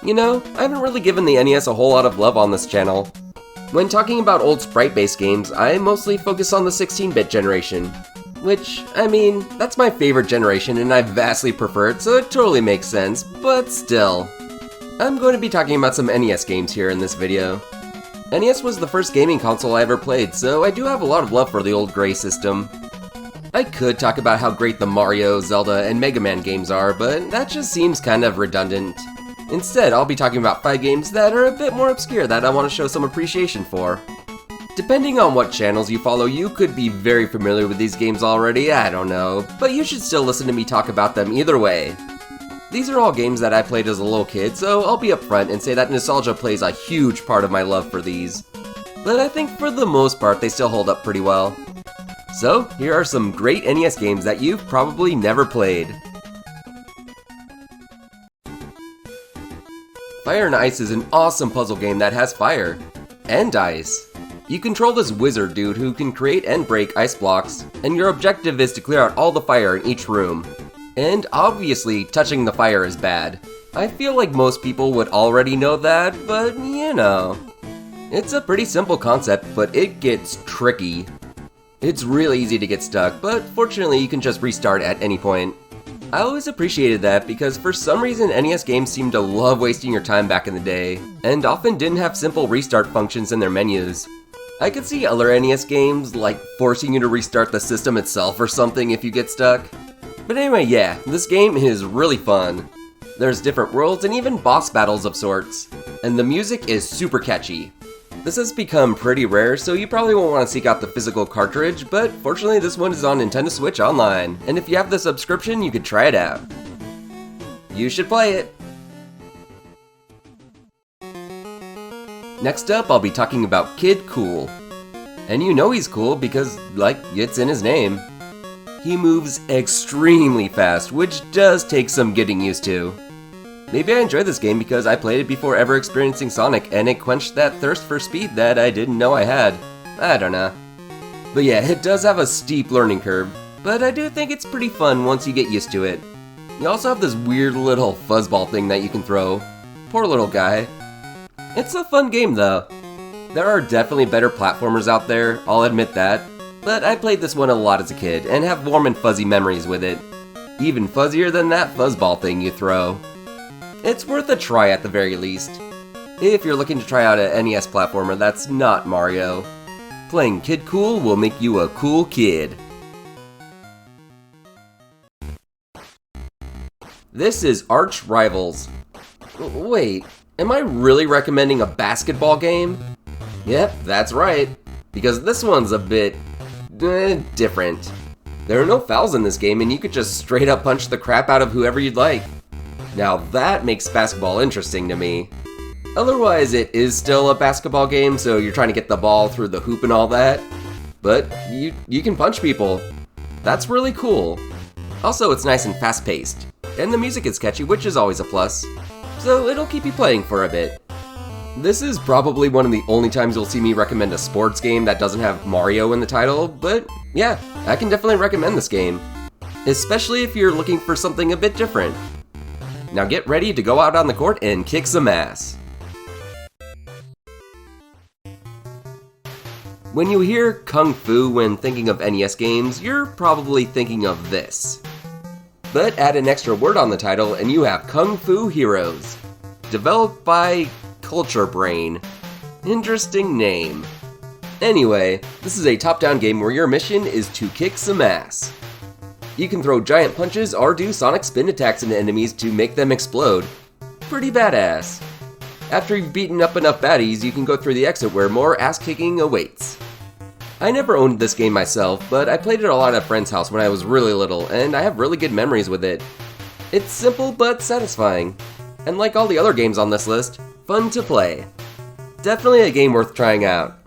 You know, I haven't really given the NES a whole lot of love on this channel. When talking about old sprite-based games, I mostly focus on the 16-bit generation. Which, I mean, that's my favorite generation and I vastly prefer it, so it totally makes sense, but still. I'm going to be talking about some NES games here in this video. NES was the first gaming console I ever played, so I do have a lot of love for the old gray system. I could talk about how great the Mario, Zelda, and Mega Man games are, but that just seems kind of redundant. Instead, I'll be talking about 5 games that are a bit more obscure that I want to show some appreciation for. Depending on what channels you follow, you could be very familiar with these games already, I don't know, but you should still listen to me talk about them either way. These are all games that I played as a little kid, so I'll be upfront and say that nostalgia plays a huge part of my love for these. But I think for the most part, they still hold up pretty well. So, here are some great NES games that you've probably never played. Fire and Ice is an awesome puzzle game that has fire and ice. You control this wizard dude who can create and break ice blocks, and your objective is to clear out all the fire in each room. And obviously, touching the fire is bad. I feel like most people would already know that, but you know. It's a pretty simple concept, but it gets tricky. It's really easy to get stuck, but fortunately you can just restart at any point. I always appreciated that because for some reason NES games seemed to love wasting your time back in the day, and often didn't have simple restart functions in their menus. I could see other NES games like forcing you to restart the system itself or something if you get stuck. But anyway, yeah, this game is really fun. There's different worlds and even boss battles of sorts, and the music is super catchy. This has become pretty rare, so you probably won't want to seek out the physical cartridge, but fortunately this one is on Nintendo Switch Online, and if you have the subscription, you could try it out. You should play it! Next up, I'll be talking about Kid Cool. And you know he's cool because, like, it's in his name. He moves extremely fast, which does take some getting used to. Maybe I enjoyed this game because I played it before ever experiencing Sonic, and it quenched that thirst for speed that I didn't know I had. I don't know. But yeah, it does have a steep learning curve, but I do think it's pretty fun once you get used to it. You also have this weird little fuzzball thing that you can throw. Poor little guy. It's a fun game though. There are definitely better platformers out there, I'll admit that, but I played this one a lot as a kid and have warm and fuzzy memories with it. Even fuzzier than that fuzzball thing you throw. It's worth a try at the very least, if you're looking to try out a NES platformer that's not Mario. Playing Kid Cool will make you a cool kid. This is Arch Rivals. Wait, am I really recommending a basketball game? Yep, that's right, because this one's a bit different. There are no fouls in this game and you could just straight up punch the crap out of whoever you'd like. Now that makes basketball interesting to me. Otherwise it is still a basketball game, so you're trying to get the ball through the hoop and all that. But you can punch people. That's really cool. Also, it's nice and fast-paced. And the music is catchy, which is always a plus. So it'll keep you playing for a bit. This is probably one of the only times you'll see me recommend a sports game that doesn't have Mario in the title, but yeah, I can definitely recommend this game. Especially if you're looking for something a bit different. Now get ready to go out on the court and kick some ass. When you hear Kung Fu when thinking of NES games, you're probably thinking of this. But add an extra word on the title and you have Kung Fu Heroes. Developed by Culture Brain. Interesting name. Anyway, this is a top-down game where your mission is to kick some ass. You can throw giant punches or do sonic spin attacks into enemies to make them explode. Pretty badass. After you've beaten up enough baddies, you can go through the exit where more ass-kicking awaits. I never owned this game myself, but I played it a lot at a friend's house when I was really little, and I have really good memories with it. It's simple but satisfying, and like all the other games on this list, fun to play. Definitely a game worth trying out.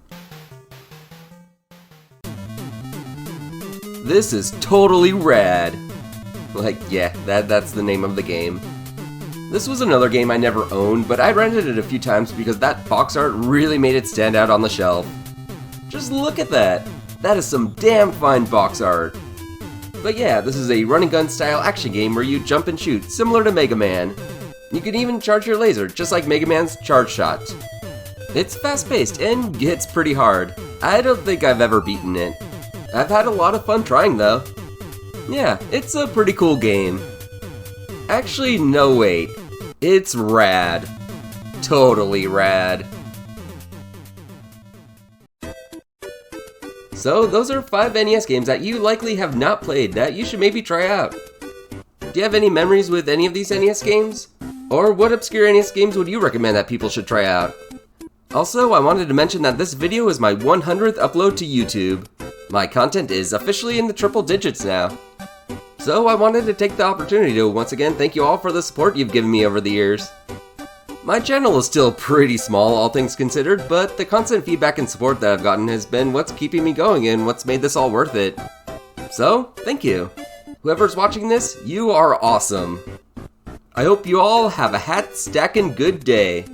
This is totally rad. Like, yeah, that's the name of the game. This was another game I never owned, but I rented it a few times because that box art really made it stand out on the shelf. Just look at that! That is some damn fine box art. But yeah, this is a run and gun style action game where you jump and shoot, similar to Mega Man. You can even charge your laser, just like Mega Man's Charge Shot. It's fast-paced and hits pretty hard. I don't think I've ever beaten it. I've had a lot of fun trying though. Yeah, it's a pretty cool game. Actually, no wait. It's rad. Totally rad. So those are 5 NES games that you likely have not played that you should maybe try out. Do you have any memories with any of these NES games? Or what obscure NES games would you recommend that people should try out? Also, I wanted to mention that this video is my 100th upload to YouTube. My content is officially in the triple digits now. So I wanted to take the opportunity to once again thank you all for the support you've given me over the years. My channel is still pretty small, all things considered, but the constant feedback and support that I've gotten has been what's keeping me going and what's made this all worth it. So, thank you. Whoever's watching this, you are awesome. I hope you all have a hat-stacking good day.